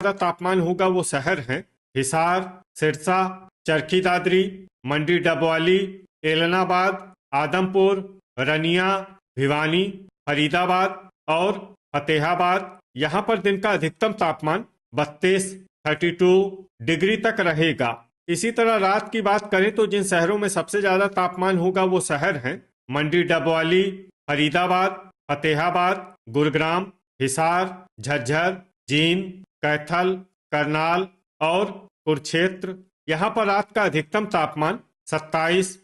ज्यादा तापमान होगा वो शहर हैं हिसार, सिरसा, चरखी दादरी, मंडी डबवाली, एलनाबाद, आदमपुर, रनिया, भिवानी, फरीदाबाद और फतेहाबाद। यहाँ पर दिन का अधिकतम तापमान 32 डिग्री तक रहेगा। इसी तरह रात की बात करें तो जिन शहरों में सबसे ज्यादा तापमान होगा वो शहर हैं मंडी डबवाली, फरीदाबाद, फतेहाबाद, गुरुग्राम, हिसार, झज्जर, जींद, कैथल, करनाल और कुरुक्षेत्र। यहाँ पर रात का अधिकतम तापमान 27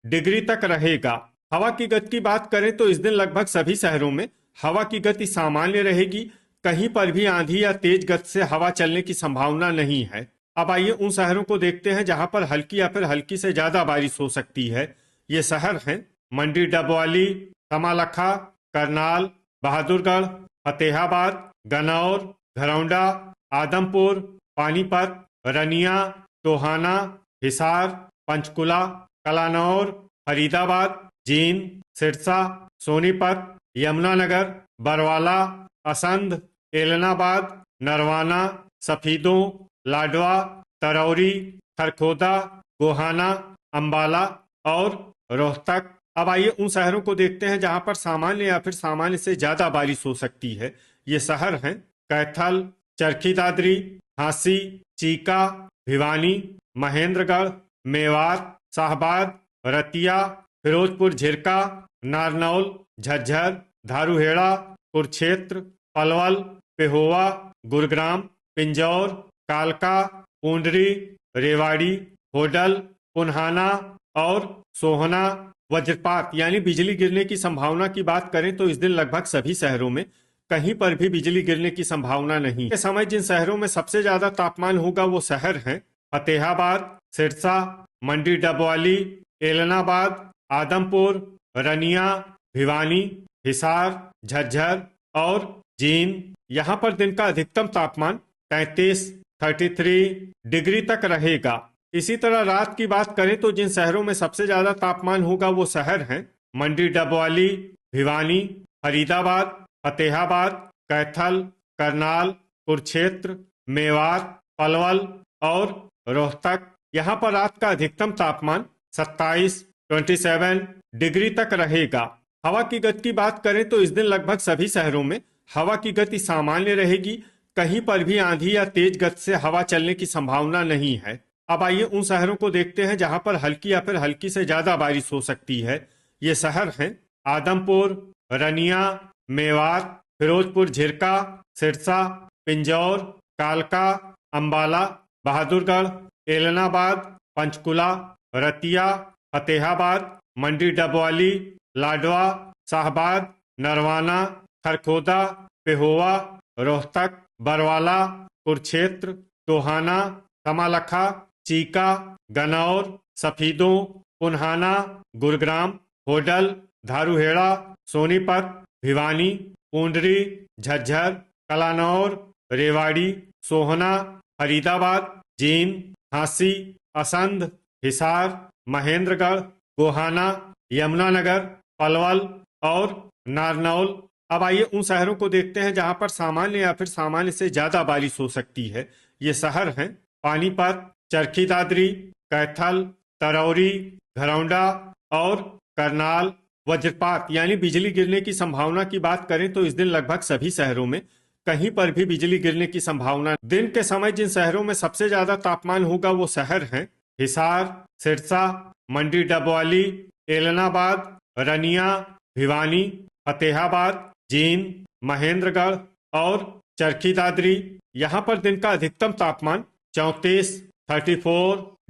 डिग्री तक रहेगा। हवा की गति की बात करें तो इस दिन लगभग सभी शहरों में हवा की गति सामान्य रहेगी। कहीं पर भी आंधी या तेज गति से हवा चलने की संभावना नहीं है। अब आइए उन शहरों को देखते हैं जहां पर हल्की या फिर हल्की से ज्यादा बारिश हो सकती है। ये शहर हैं मंडी डबवाली, समालखा, करनाल, बहादुरगढ़, फतेहाबाद, गनौर, घरौंडा, आदमपुर, पानीपत, रनिया, टोहाना, हिसार, पंचकुला, कलानौर, फरीदाबाद, जींद, सिरसा, सोनीपत, यमुनानगर, बरवाला, असंध, एलनाबाद, नरवाना, सफीदों, लाडवा, तरौरी, खरखोदा, गोहाना, अंबाला और रोहतक। अब आइए उन शहरों को देखते हैं जहां पर सामान्य या फिर सामान्य से ज्यादा बारिश हो सकती है। ये शहर हैं कैथल, चरखी दादरी, झांसी, चीका, भिवानी, महेंद्रगढ़, मेवात, शाहबाद, रतिया, फिरोजपुर झिरका, नारनौल, झज्जर, धारूहेड़ा, कुरुक्षेत्र, पलवल, पेहोवा, गुरुग्राम, पिंजौर, कालका, पूंडरी, रेवाड़ी, होडल, पुन्हाना और सोहना। वज्रपात यानी बिजली गिरने की संभावना की बात करें तो इस दिन लगभग सभी शहरों में कहीं पर भी बिजली गिरने की संभावना नहीं। इस समय जिन शहरों में सबसे ज्यादा तापमान होगा वो शहर हैं फतेहाबाद, सिरसा, मंडी डबवाली, एलनाबाद, आदमपुर, रनिया, भिवानी, हिसार, झज्जर और जींद। यहाँ पर दिन का अधिकतम तापमान 33 डिग्री तक रहेगा। इसी तरह रात की बात करें तो जिन शहरों में सबसे ज्यादा तापमान होगा वो शहर हैं मंडी डबवाली, भिवानी, फरीदाबाद, फतेहाबाद, कैथल, करनाल, कुरुक्षेत्र, मेवात, पलवल और रोहतक। यहाँ पर रात का अधिकतम तापमान 27 डिग्री तक रहेगा। हवा की गति की बात करें तो इस दिन लगभग सभी शहरों में हवा की गति सामान्य रहेगी। कहीं पर भी आंधी या तेज गति से हवा चलने की संभावना नहीं है। अब आइए उन शहरों को देखते हैं जहां पर हल्की या फिर हल्की से ज्यादा बारिश हो सकती है। ये शहर हैं आदमपुर, रनिया, मेवात, फिरोजपुर झिरका, सिरसा, पिंजौर, कालका, अंबाला, बहादुरगढ़, एलनाबाद, पंचकुला, रतिया, फतेहाबाद, मंडी डबवाली, लाडवा, शाहबाद, नरवाना, खरखोदा, पेहोवा, रोहतक, बरवाला, कुरुक्षेत्र, टोहाना, समालखा, चीका, गनौर, सफीदों, पुन्हाना, गुरुग्राम, होडल, धारूहेड़ा, सोनीपत, भिवानी, पूंडरी, झज्जर, कलानौर, रेवाड़ी, सोहना, फरीदाबाद, जींद, झांसी, असंध, हिसार, महेंद्रगढ़, गोहाना, यमुनानगर, पलवल और नारनौल। अब आइए उन शहरों को देखते हैं जहां पर सामान्य या फिर सामान्य से ज्यादा बारिश हो सकती है। ये शहर हैं पानीपत, चरखी दादरी, कैथल, तरौरी, घरौंडा और करनाल। वज्रपात यानी बिजली गिरने की संभावना की बात करें तो इस दिन लगभग सभी शहरों में कहीं पर भी बिजली गिरने की संभावना। दिन के समय जिन शहरों में सबसे ज्यादा तापमान होगा वो शहर हैं हिसार, सिरसा, मंडी डबवाली, एलनाबाद, रनिया, भिवानी, फतेहाबाद, जींद, महेंद्रगढ़ और चरखी दादरी। यहाँ पर दिन का अधिकतम तापमान 34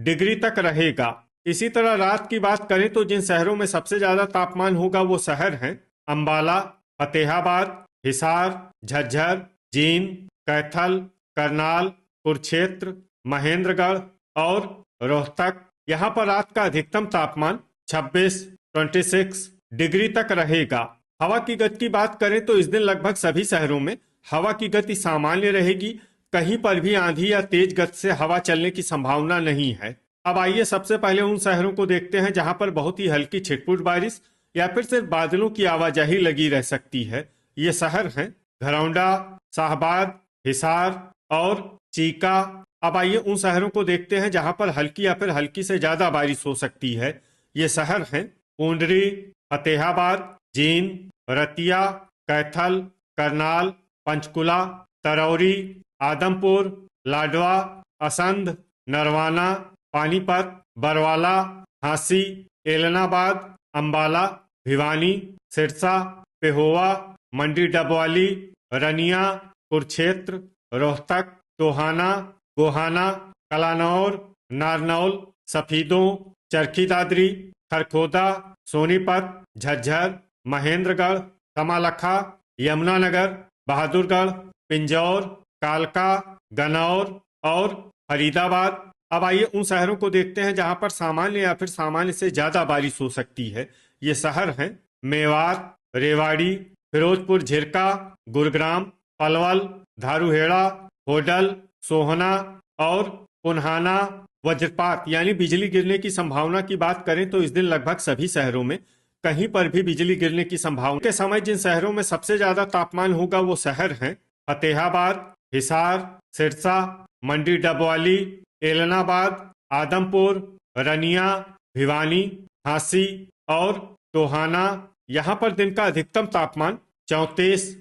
डिग्री तक रहेगा। इसी तरह रात की बात करें तो जिन शहरों में सबसे ज्यादा तापमान होगा वो शहर हैं अंबाला, फतेहाबाद, हिसार, झज्जर, जींद, कैथल, करनाल, कुरुक्षेत्र, महेंद्रगढ़ और रोहतक। यहाँ पर रात का अधिकतम तापमान 26 डिग्री तक रहेगा। हवा की गति की बात करें तो इस दिन लगभग सभी शहरों में हवा की गति सामान्य रहेगी। कहीं पर भी आंधी या तेज गति से हवा चलने की संभावना नहीं है। अब आइए सबसे पहले उन शहरों को देखते हैं जहां पर बहुत ही हल्की छिटपुट बारिश या फिर सिर्फ बादलों की आवाजाही लगी रह सकती है। ये शहर हैं घरौंडा, शाहबाद, हिसार और चीका। अब आइए उन शहरों को देखते हैं जहां पर हल्की या फिर हल्की से ज्यादा बारिश हो सकती है। ये शहर हैं पूंडरी, फतेहाबाद, जींद, रतिया, कैथल, करनाल, पंचकुला, तरौरी, आदमपुर, लाडवा, असंध, नरवाना, पानीपत, बरवाला, झांसी, एलनाबाद, अंबाला, भिवानी, सिरसा, पेहोवा, मंडी डबवाली, रनिया, कुरुक्षेत्र, रोहतक, टोहाना, गोहाना, कलानौर, नारनौल, सफीदों, चरखी दादरी, खरखोदा, सोनीपत, झज्जर, महेंद्रगढ़, कमालखा, यमुनानगर, बहादुरगढ़, पिंजौर, कालका, गन्नौर और फरीदाबाद। अब आइए उन शहरों को देखते हैं जहां पर सामान्य या फिर सामान्य से ज्यादा बारिश हो सकती है। ये शहर हैं मेवात, रेवाड़ी, फिरोजपुर झिरका, गुरुग्राम, पलवल, धारूहेड़ा, होडल, सोहना और पुन्हाना। वज्रपात यानी बिजली गिरने की संभावना की बात करें तो इस दिन लगभग सभी शहरों में कहीं पर भी बिजली गिरने की संभावना के समय जिन शहरों में सबसे ज्यादा तापमान होगा वो शहर हैं फतेहाबाद, हिसार, सिरसा, मंडी डबवाली, एलनाबाद, आदमपुर, रनिया, भिवानी, झांसी और टोहाना। यहाँ पर दिन का अधिकतम तापमान 34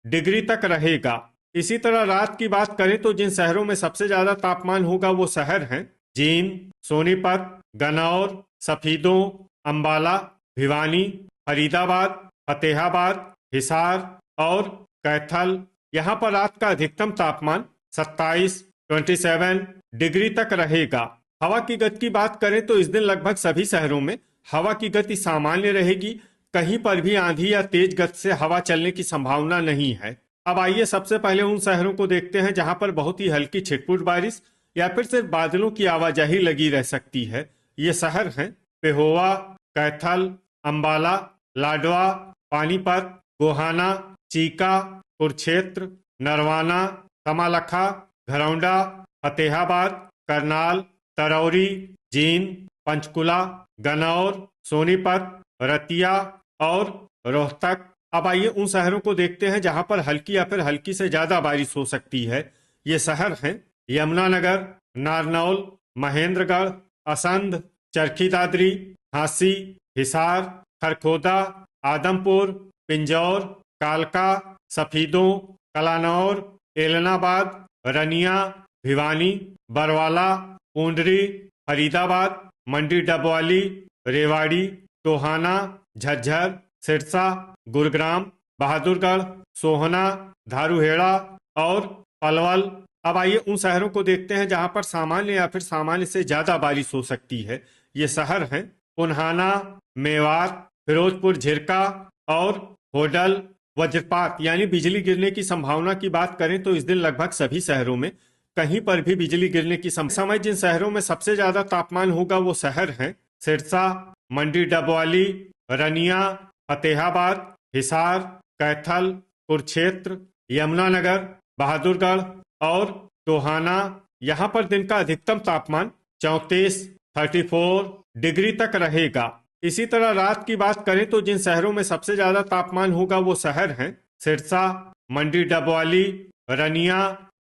डिग्री तक रहेगा। इसी तरह रात की बात करें तो जिन शहरों में सबसे ज्यादा तापमान होगा वो शहर हैं जींद, सोनीपत, गन्नौर, सफीदों, अंबाला, भिवानी, फरीदाबाद, फतेहाबाद, हिसार और कैथल। यहाँ पर रात का अधिकतम तापमान 27 डिग्री तक रहेगा। हवा की गति की बात करें तो इस दिन लगभग सभी शहरों में हवा की गति सामान्य रहेगी। कहीं पर भी आंधी या तेज गति से हवा चलने की संभावना नहीं है। अब आइए सबसे पहले उन शहरों को देखते हैं जहां पर बहुत ही हल्की छिटपुट बारिश या फिर सिर्फ बादलों की आवाजाही लगी रह सकती है। ये शहर हैं पेहोवा, कैथल, अंबाला, लाडवा, पानीपत, गोहाना, चीका, कुरुक्षेत्र, नरवाना, कमालखा, घरौंडा, फतेहाबाद, करनाल, तरौरी, जींद, पंचकुला, गन्नौर, सोनीपत, रतिया और रोहतक। अब आइए उन शहरों को देखते हैं जहां पर हल्की या फिर हल्की से ज्यादा बारिश हो सकती है। ये शहर हैं यमुनानगर, नारनौल, महेंद्रगढ़, असंध, चरखी दादरी, झांसी, हिसार, खरखोदा, आदमपुर, पिंजौर, कालका, सफीदों, कलानौर, एलनाबाद, रनिया, भिवानी, बरवाला, पूंडरी, फरीदाबाद, मंडी डबवाली, रेवाड़ी, टोहाना, झज्जर, सिरसा, गुरुग्राम, बहादुरगढ़, सोहना, धारूहेड़ा और पलवल। अब आइए उन शहरों को देखते हैं जहां पर सामान्य या फिर सामान्य से ज्यादा बारिश हो सकती है। ये शहर हैं पुन्हाना, मेवात, फिरोजपुर झिरका और होडल। वज्रपात यानी बिजली गिरने की संभावना की बात करें तो इस दिन लगभग सभी शहरों में कहीं पर भी बिजली गिरने की समय जिन शहरों में सबसे ज्यादा तापमान होगा वो शहर हैं सिरसा, मंडी डबवाली, रनिया, फतेहाबाद, हिसार, कैथल, कुरुक्षेत्र, यमुनानगर, बहादुरगढ़ और टोहाना। यहाँ पर दिन का अधिकतम तापमान 34 डिग्री तक रहेगा। इसी तरह रात की बात करें तो जिन शहरों में सबसे ज्यादा तापमान होगा वो शहर हैं सिरसा, मंडी डबवाली, रनिया,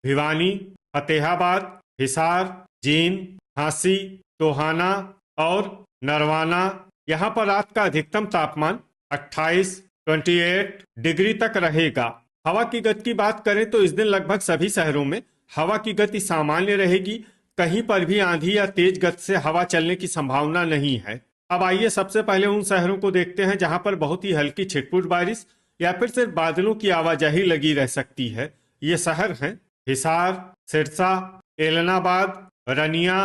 भिवानी, फतेहाबाद, हिसार, जींद, झांसी, टोहाना और नरवाना। यहाँ पर रात का अधिकतम तापमान 28 डिग्री तक रहेगा। हवा की गति की बात करें तो इस दिन लगभग सभी शहरों में हवा की गति सामान्य रहेगी। कहीं पर भी आंधी या तेज गति से हवा चलने की संभावना नहीं है। अब आइए सबसे पहले उन शहरों को देखते हैं जहां पर बहुत ही हल्की छिटपुट बारिश या फिर सिर्फ बादलों की आवाजाही लगी रह सकती है। ये शहर हैं हिसार, सिरसा, एलनाबाद, रनिया,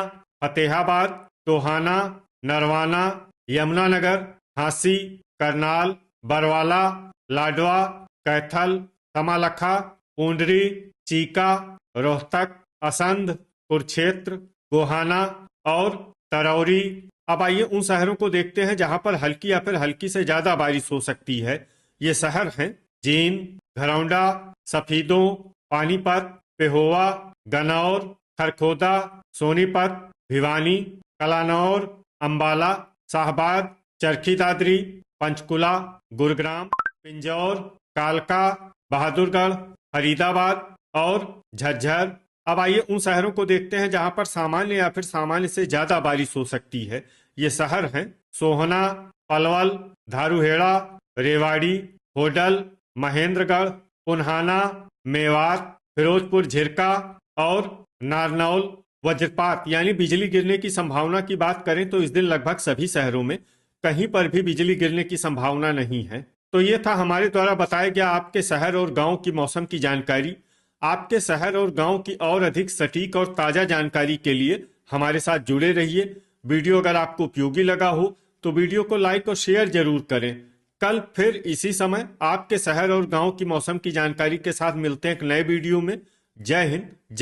फतेहाबाद, टोहाना, नरवाना, यमुनानगर, झांसी, करनाल, बरवाला, लाडवा, कैथल, कमालखा, पूंडरी, चीका, रोहतक, असंध, कुरुक्षेत्र, गोहाना और तरौरी। अब आइए उन शहरों को देखते हैं जहां पर हल्की या फिर हल्की से ज्यादा बारिश हो सकती है। ये शहर हैं जींद, घरौंडा, सफीदों, पानीपत, पेहोवा, गन्नौर, खरखोदा, सोनीपत, भिवानी, कलानौर, अंबाला, शाहबाद, चरखी दादरी, पंचकुला, गुरुग्राम, पिंजौर, कालका, बहादुरगढ़ फरीदाबाद और झज्जर। अब आइए उन शहरों को देखते हैं जहां पर सामान्य या फिर सामान्य से ज्यादा बारिश हो सकती है। ये शहर हैं सोहना, पलवल, धारूहेड़ा, रेवाड़ी, होडल, महेंद्रगढ़, पुन्हाना, मेवात, फिरोजपुर झिरका और नारनौल। वज्रपात यानी बिजली गिरने की संभावना की बात करें तो इस दिन लगभग सभी शहरों में कहीं पर भी बिजली गिरने की संभावना नहीं है। तो ये था हमारे द्वारा बताया गया आपके शहर और गांव की मौसम की जानकारी। आपके शहर और गांव की और अधिक सटीक और ताजा जानकारी के लिए हमारे साथ जुड़े रहिए। वीडियो अगर आपको उपयोगी लगा हो तो वीडियो को लाइक और शेयर जरूर करें। कल फिर इसी समय आपके शहर और गांव की मौसम की जानकारी के साथ मिलते हैं एक नए वीडियो में। जय हिंद।